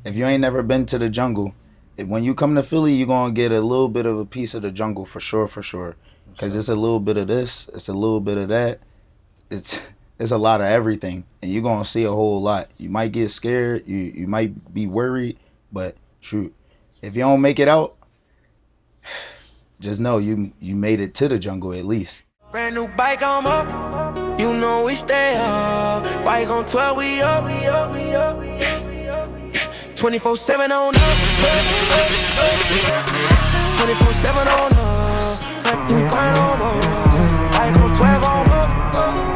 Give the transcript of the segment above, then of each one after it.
If you ain't never been to the jungle, when you come to Philly, you're gonna get a little bit of a piece of the jungle for sure, for sure. Cause it's a little bit of this, it's a little bit of that. It's it's a lot of everything, and you're gonna see a whole lot. You might get scared, you might be worried, but shoot, if you don't make it out, just know you made it to the jungle at least. Brand new bike on up, you know we stay up. Bike on 12, we up, 24/7 on up, 24/7 on up. Nothing grind on up. Bike on 12 on up,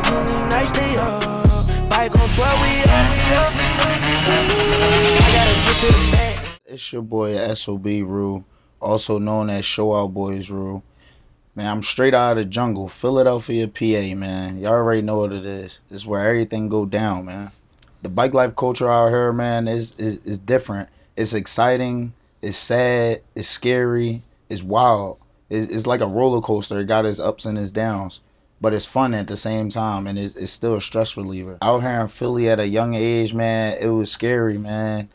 you need nicely up. Bike on 12, we up, I gotta get to the bag. It's your boy S.O.B. Rule, also known as Show Out Boys Rule. Man, I'm straight out of the jungle, Philadelphia, PA, man. Y'all already know what it is. It's where everything go down, man. The bike life culture out here, man, is different. It's exciting, it's sad, it's scary, it's wild. It's like a roller coaster. It got its ups and its downs, but it's fun at the same time, and it's still a stress reliever. Out here in Philly at a young age, man, it was scary, man.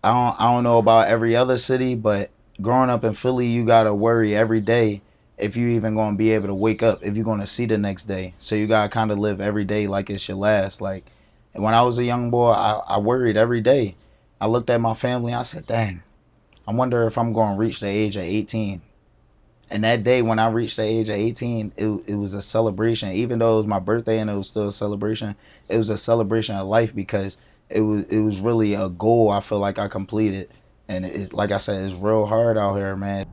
I don't know about every other city, but growing up in Philly, you gotta worry every day if you even gonna be able to wake up, if you're gonna see the next day. So you gotta kind of live every day like it's your last. Like when I was a young boy, I worried every day. I looked at my family, I said, dang, I wonder if I'm gonna reach the age of 18. And that day when I reached the age of 18, it was a celebration. Even though it was my birthday and it was still a celebration, it was a celebration of life because it was really a goal I feel like I completed. And like I said, it's real hard out here, man.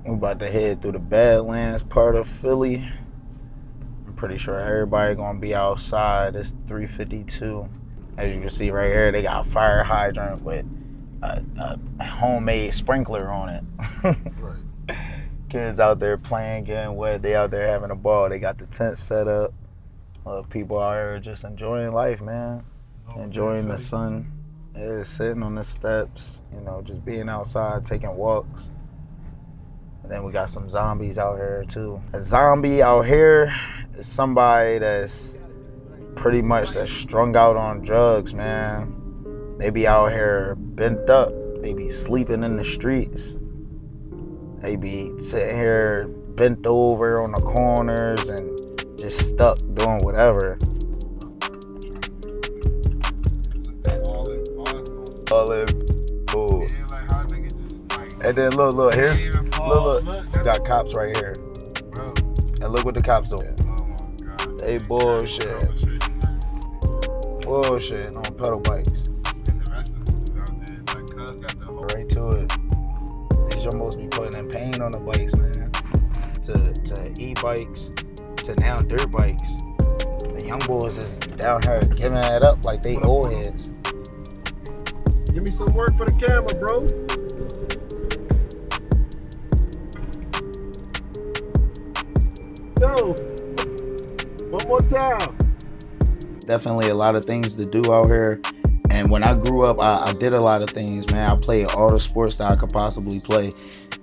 We're about to head through the Badlands part of Philly. I'm pretty sure everybody gonna be outside. It's 3:52. As you can see right here, they got a fire hydrant with a homemade sprinkler on it. Right. Kids out there playing, getting wet. They out there having a ball. They got the tent set up. People out here just enjoying life, man. Enjoying the sun. Yeah, sitting on the steps, you know, just being outside, taking walks. And then we got some zombies out here too. A zombie out here is somebody that's pretty much that's strung out on drugs, man. They be out here bent up. They be sleeping in the streets. They be sitting here bent over on the corners and just stuck doing whatever. Ooh. And then look, here's look, you got cops right here. And look what the cops doing. They bullshit on pedal bikes. Right to it. These almost be putting in pain on the bikes, man. To e-bikes, to now dirt bikes. The young boys is down here giving it up like they old heads. Give me some work for the camera, bro. Go. One more time. Definitely a lot of things to do out here. And when I grew up, I did a lot of things, man. I played all the sports that I could possibly play.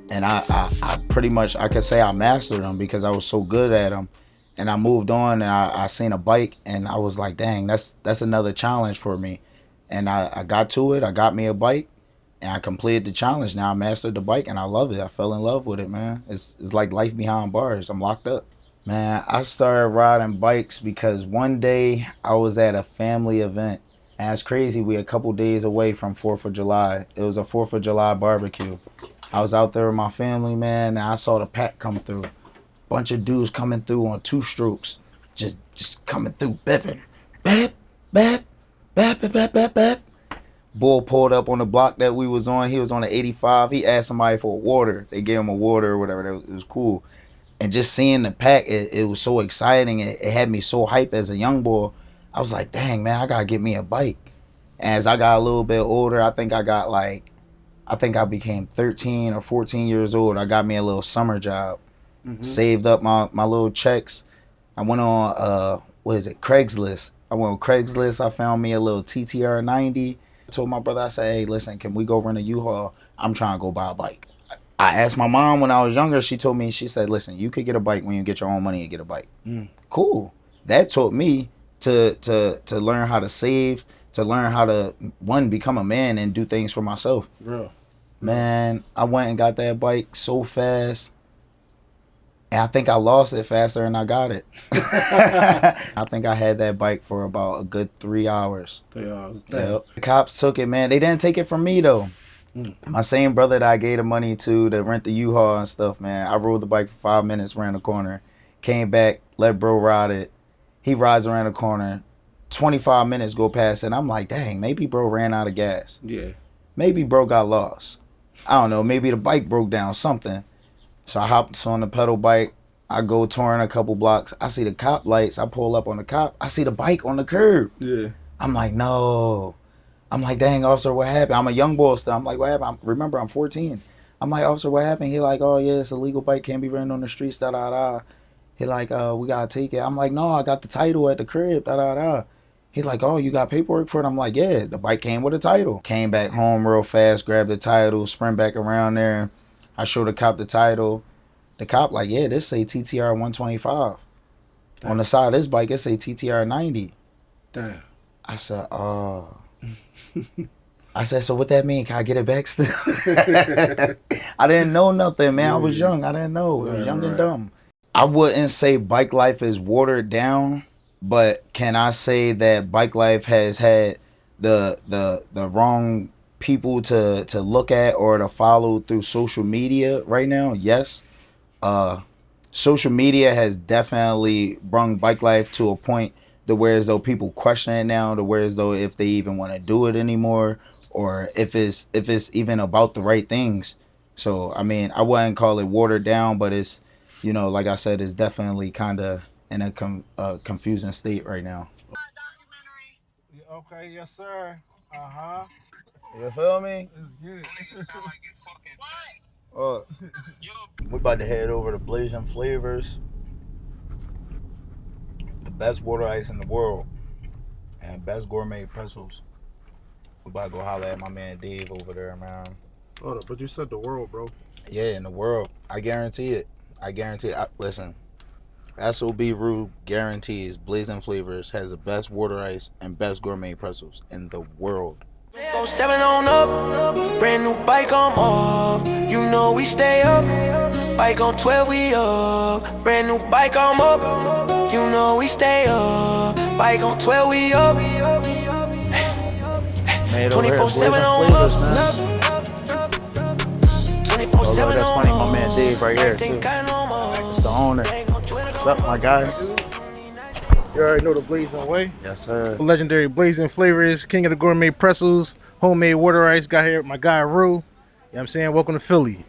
And I pretty much, I could say I mastered them because I was so good at them. And I moved on and I seen a bike and I was like, dang, that's another challenge for me. And I got to it. I got me a bike, and I completed the challenge. Now I mastered the bike, and I love it. I fell in love with it, man. It's like life behind bars. I'm locked up. Man, I started riding bikes because one day I was at a family event. And it's crazy. We a couple days away from 4th of July. It was a 4th of July barbecue. I was out there with my family, man, and I saw the pack come through. Bunch of dudes coming through on 2 strokes. Just coming through, beeping. Beep, beep. Bap, bap, bap, bap, bap. Bull pulled up on the block that we was on. He was on the 85. He asked somebody for water. They gave him a water or whatever. It was cool. And just seeing the pack, it was so exciting. It had me so hyped as a young boy. I was like, dang, man, I got to get me a bike. As I got a little bit older, I think I became 13 or 14 years old. I got me a little summer job. Mm-hmm. Saved up my little checks. I went on, Craigslist. I went on Craigslist. I found me a little TTR 90. I told my brother, I said, hey, listen, can we go rent a U-Haul? I'm trying to go buy a bike. I asked my mom when I was younger. She told me, she said, listen, you could get a bike when you get your own money and get a bike. Cool. That taught me to learn how to save, to learn how to, one, become a man and do things for myself. Real. Man, I went and got that bike so fast. And I think I lost it faster than I got it. I think I had that bike for about a good 3 hours. 3 hours. Yep. The cops took it, man. They didn't take it from me, though. My same brother that I gave the money to rent the U-Haul and stuff, man. I rode the bike for 5 minutes, ran the corner. Came back, let bro ride it. He rides around the corner. 25 minutes go past, and I'm like, dang, maybe bro ran out of gas. Yeah. Maybe bro got lost. I don't know. Maybe the bike broke down, something. So I hopped on the pedal bike. I go touring a couple blocks. I see the cop lights. I pull up on the cop. I see the bike on the curb. Yeah. I'm like, no. I'm like, dang, officer, what happened? I'm a young boy still. I'm like, what happened? Remember, I'm 14. I'm like, officer, what happened? He like, oh, yeah, it's a legal bike. Can't be ridden on the streets, da-da-da. He like, we got to take it. I'm like, no, I got the title at the crib, da-da-da. He like, oh, you got paperwork for it? I'm like, yeah, the bike came with a title. Came back home real fast, grabbed the title, sprint back around there. I showed the cop the title. The cop like, yeah, this say TTR 125. Damn. On the side of this bike, it say TTR 90. Damn. I said, oh. I said, so what that mean? Can I get it back still? I didn't know nothing, man. I was young. I didn't know. I was young and dumb. I wouldn't say Bikelife is watered down, but can I say that Bikelife has had the wrong people to look at or to follow through social media right now? Yes. Social media has definitely brung Bikelife to a point to where as though people question it now, to where as though if they even want to do it anymore, or if it's even about the right things. So I mean, I wouldn't call it watered down, but it's, you know, like I said, it's definitely kind of in a confusing state right now. Okay, yes sir. You feel me? Oh, we about to head over to Blazin Flavors, the best water ice in the world, and best gourmet pretzels. We about to go holler at my man Dave over there, man. Hold up, but you said the world, bro. Yeah, in the world. I guarantee it. I guarantee it. Listen, S.O.B. Rue guarantees Blazin Flavors has the best water ice and best gourmet pretzels in the world. 7 on up, brand new bike on off. You know we stay up. Bike on 12, we up. Brand new bike on up. You know we stay up. Bike on 12, we up. Made over here at Blazin Flavors, man. 24/7 that's funny, my man Dave right here too. It's the owner. What's up, my guy? You already know the Blazin way. Yes, sir. Legendary Blazin Flavors, king of the gourmet pretzels, homemade water ice. Got here with my guy Rue. You know what I'm saying? Welcome to Philly.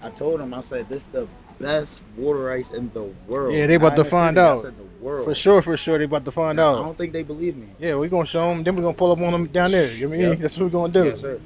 I told him, I said, this is the best water ice in the world. Yeah, they about to find out. I said the world. For sure, they about to find out. I don't think they believe me. Yeah, we're going to show them. Then we're going to pull up on them down there. You know what I mean? Yep. That's what we're going to do. Yes, sir.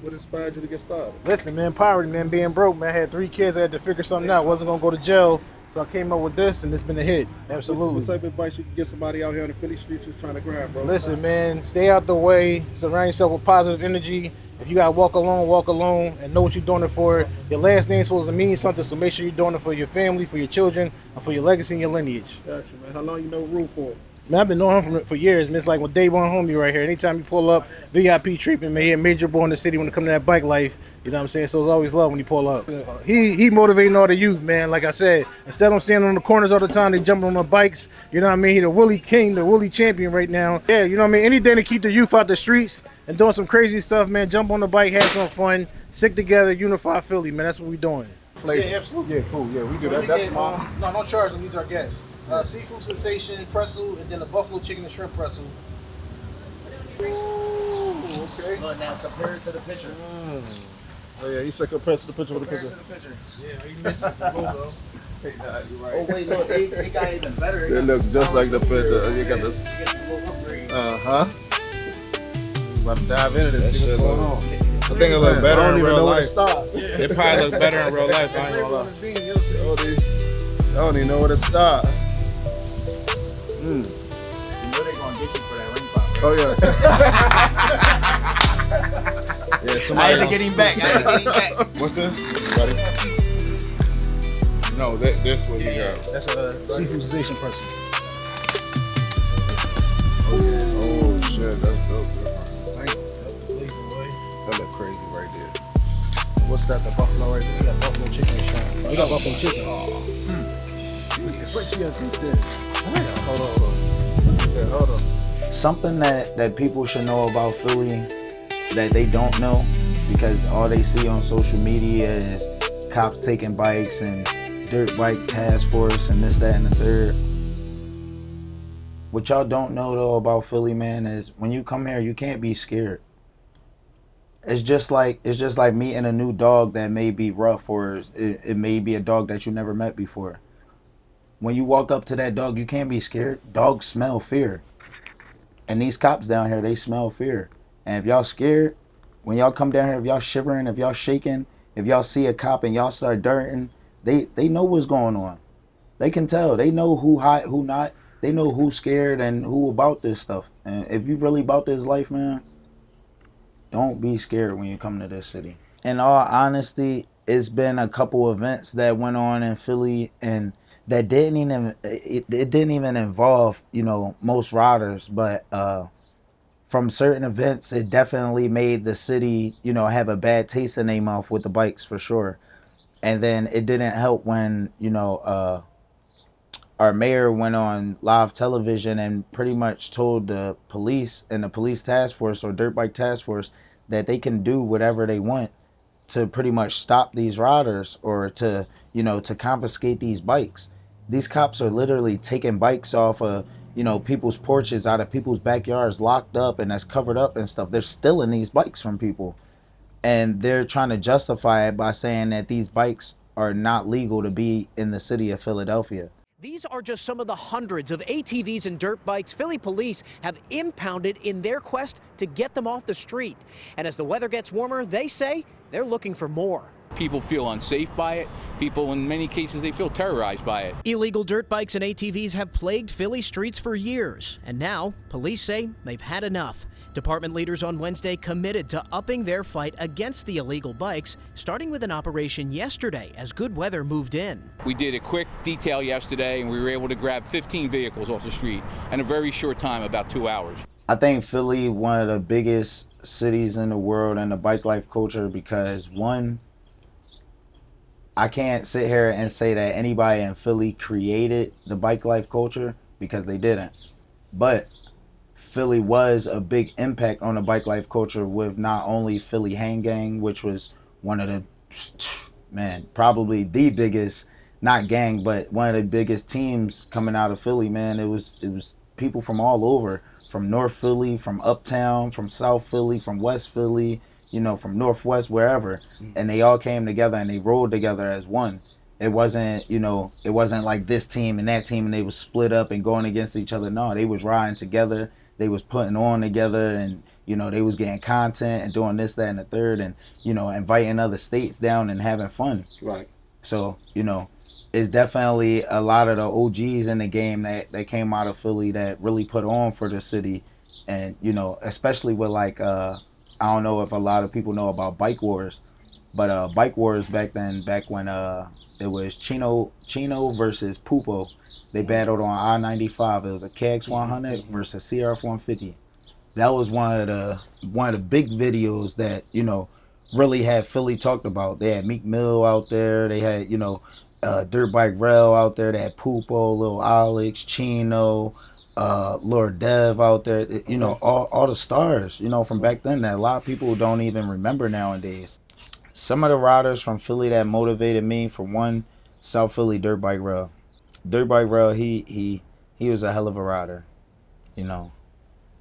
What inspired you to get started? Listen, man, poverty, man, being broke, man. I had 3 kids. I had to figure something out. Wasn't going to go to jail. So I came up with this, and it's been a hit. Absolutely. What type of advice you can get somebody out here on the Philly streets who's trying to grab, bro? Listen, man, stay out the way. Surround yourself with positive energy. If you got to walk alone, and know what you're doing it for. Your last name's supposed to mean something, so make sure you're doing it for your family, for your children, and for your legacy and your lineage. Gotcha, man. How long you know Rue for? Man, I've been knowing him for years, man. It's like when day one homie right here. Anytime you pull up, VIP treatment, man. He a major boy in the city when it comes to that bike life. You know what I'm saying? So it's always love when you pull up. He motivating all the youth, man. Like I said, instead of standing on the corners all the time, they jumping on the bikes. You know what I mean? He the Willie King, the Willie champion right now. Yeah, you know what I mean? Anything to keep the youth out the streets and doing some crazy stuff, man. Jump on the bike, have some fun, stick together, unify Philly, man. That's what we doing. Flavor. Yeah, absolutely. Yeah, cool. Yeah, we do that. That's small. No, don't charge them. These are guests. Seafood sensation pretzel, and then a buffalo chicken and shrimp pretzel. Ooh, okay. Look, now compare it to the picture. Oh yeah, you said compare to the picture with the picture. Yeah, you missed the logo. Hey, nah, you're right. Oh, wait, look, it got even better. It looks just like the picture. You got the. About to dive into this. Shit going on. I think it looks better I don't in even real know where to life. start. It probably looks better in real life. I ain't gonna lie. I don't even know where to start. You know they're gonna get you for that ring pop, right? Oh yeah. Yeah, I had to get him back. What's this? Buddy? No, this what you got. That's a seafood sensation pretzel. Oh shit, that's dope. look crazy right there. What's that? The buffalo right there? We got buffalo chicken and shrimp. We got buffalo chicken. Wait, see, I think that. Hold on. Yeah, hold on. Something that people should know about Philly that they don't know, because all they see on social media is cops taking bikes and dirt bike task force and this, that, and the third. What y'all don't know though about Philly, man, is when you come here, you can't be scared. It's just like meeting a new dog that may be rough, or it may be a dog that you never met before. When you walk up to that dog, you can't be scared. Dogs smell fear. And these cops down here, they smell fear. And if y'all scared, when y'all come down here, if y'all shivering, if y'all shaking, if y'all see a cop and y'all start dirting, they know what's going on. They can tell. They know who hot, who not. They know who's scared and who about this stuff. And if you really about this life, man, don't be scared when you come to this city. In all honesty, it's been a couple events that went on in Philly and that didn't even involve, most riders, but from certain events, it definitely made the city, have a bad taste in their mouth with the bikes for sure. And then it didn't help when, our mayor went on live television and pretty much told the police and the police task force or dirt bike task force that they can do whatever they want to pretty much stop these riders or to, to confiscate these bikes. These cops are literally taking bikes off of, people's porches, out of people's backyards, locked up and that's covered up and stuff. They're stealing these bikes from people. And they're trying to justify it by saying that these bikes are not legal to be in the city of Philadelphia. These are just some of the hundreds of ATVs and dirt bikes Philly police have impounded in their quest to get them off the street. And as the weather gets warmer, they say they're looking for more. People feel unsafe by it. People, in many cases, they feel terrorized by it. Illegal dirt bikes and ATVs have plagued Philly streets for years. And now, police say they've had enough. Department leaders on Wednesday committed to upping their fight against the illegal bikes, starting with an operation yesterday as good weather moved in. We did a quick detail yesterday, and we were able to grab 15 vehicles off the street in a very short time, about 2 hours. I think Philly, one of the biggest cities in the world in the bike life culture, because one, I can't sit here and say that anybody in Philly created the bike life culture, because they didn't. But Philly was a big impact on the bike life culture with not only Philly Hang Gang, which was one of the, probably the biggest, not gang, but one of the biggest teams coming out of Philly, man. It was people from all over, from North Philly, from Uptown, from South Philly, from West Philly, from Northwest, wherever. And they all came together and they rolled together as one. It wasn't, it wasn't like this team and that team and they was split up and going against each other. No, they was riding together. They was putting on together and, they was getting content and doing this, that, and the third and, inviting other states down and having fun. Right. So, it's definitely a lot of the OGs in the game that came out of Philly that really put on for the city. And, especially with like, I don't know if a lot of people know about Bike Wars, but Bike Wars back when it was Chino versus Pupo. They battled on I-95. It was a KX100 versus CRF150. That was one of the big videos that, really had Philly talked about. They had Meek Mill out there. They had, Dirt Bike Rail out there. They had Pupo, Lil Alex, Chino, Lord Dev out there. All the stars, from back then that a lot of people don't even remember nowadays. Some of the riders from Philly that motivated me, for one, South Philly Dirt Bike Rail. Dirt Bike Rail, he was a hell of a rider.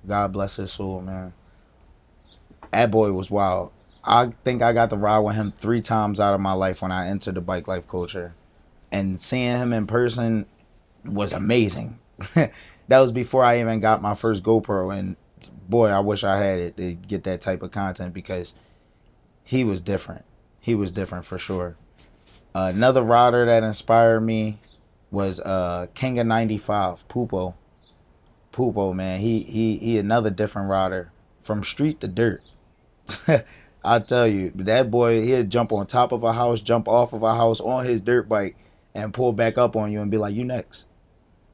God bless his soul, man. That boy was wild. I think I got to ride with him 3 times out of my life when I entered the bike life culture. And seeing him in person was amazing. That was before I even got my first GoPro. And boy, I wish I had it to get that type of content, because he was different. He was different for sure. Another rider that inspired me was King of 95, Pupo. Pupo, man, he another different rider from street to dirt. I tell you, that boy, he'd jump on top of a house, jump off of a house on his dirt bike, and pull back up on you and be like, "You next."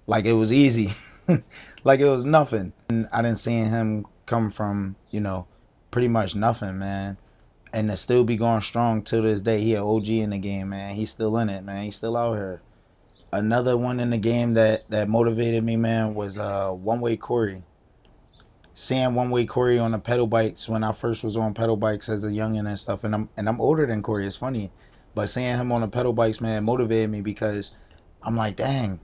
Like it was easy, like it was nothing. And I didn't see him come from, pretty much nothing, man. and to still be going strong to this day. He an OG in the game, man. He's still in it, man. He's still out here. Another one in the game that motivated me, man, was One Way Corey. Seeing One Way Corey on the pedal bikes when I first was on pedal bikes as a youngin' and stuff, and I'm older than Corey. It's funny, but seeing him on the pedal bikes, man, motivated me because I'm like, dang,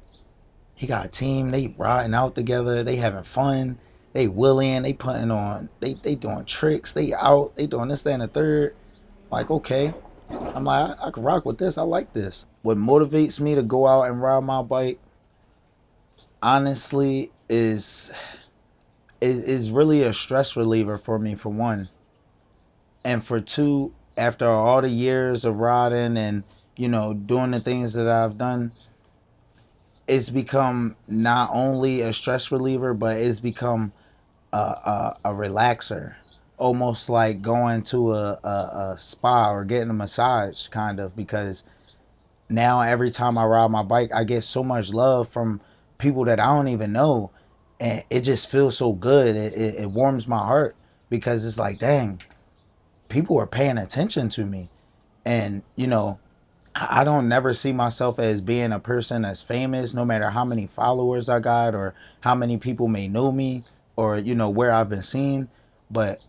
he got a team. They riding out together. They having fun. They wheeling. They putting on. They doing tricks. They out. They doing this, that, and the third. Like, okay. I'm like, I can rock with this. I like this. What motivates me to go out and ride my bike, honestly, is really a stress reliever for me, for one. And for two, after all the years of riding and, you know, doing the things that I've done, it's become not only a stress reliever, but it's become a relaxer. Almost like going to a spa or getting a massage, kind of, because now every time I ride my bike, I get so much love from people that I don't even know. And it just feels so good. It warms my heart because it's like, dang, people are paying attention to me. And, you know, I don't never see myself as being a person that's famous, no matter how many followers I got or how many people may know me or, you know, where I've been seen. But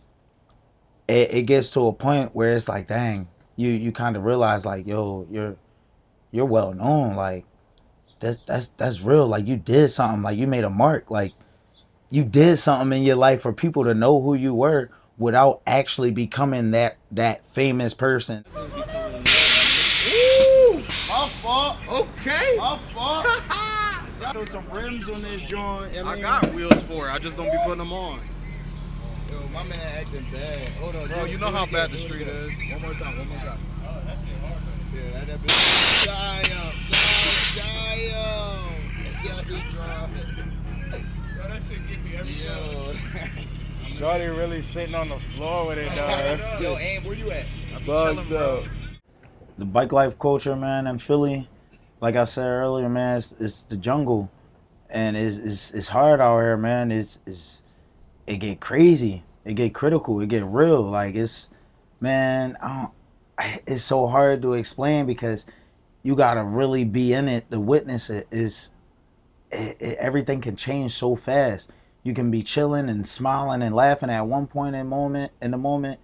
it gets to a point where it's like, dang, you kind of realize, like, yo, you're well known. Like, that's real. Like, you did something. Like, you made a mark. Like, you did something in your life for people to know who you were without actually becoming that famous person. Ooh, my fault. Okay. My fault. Throw some rims on this joint. I got wheels for it. I just don't be putting them on. Yo, my man acting bad. Hold on, Bro, you know how bad the street is. One more time. Yeah, that bitch. Yeah, he's driving. Yo, that shit get me every time. Shorty really sitting on the floor with it, dog. Yo, Aim, where you at? Bugged up. The bike life culture, man, in Philly, like I said earlier, man, it's the jungle, and it's hard out here, man. It get crazy, it get critical, it get real. Like, it's so hard to explain because you gotta really be in it to witness it. Everything can change so fast. You can be chilling and smiling and laughing at one point in the moment,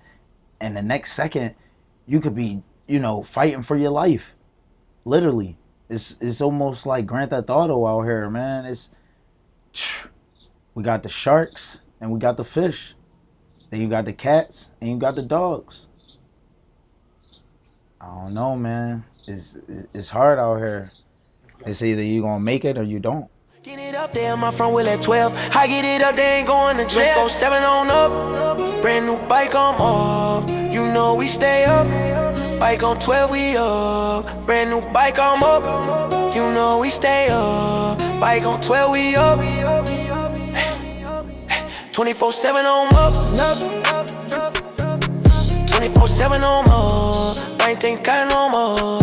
and the next second you could be, you know, fighting for your life. Literally. It's almost like Grand Theft Auto out here, man. We got the sharks and we got the fish. Then you got the cats and you got the dogs. I don't know, man. It's hard out here. It's either you gonna make it or you don't. Get it up there, my front wheel at 12. I get it up, they ain't going to jail. 24/7 on up, brand new bike, I'm off. You know we stay up, bike on 12, we up. Brand new bike, I'm up. You know we stay up, bike on 12, we up. 24/7 on up, 24/7 on up. I ain't think I no more.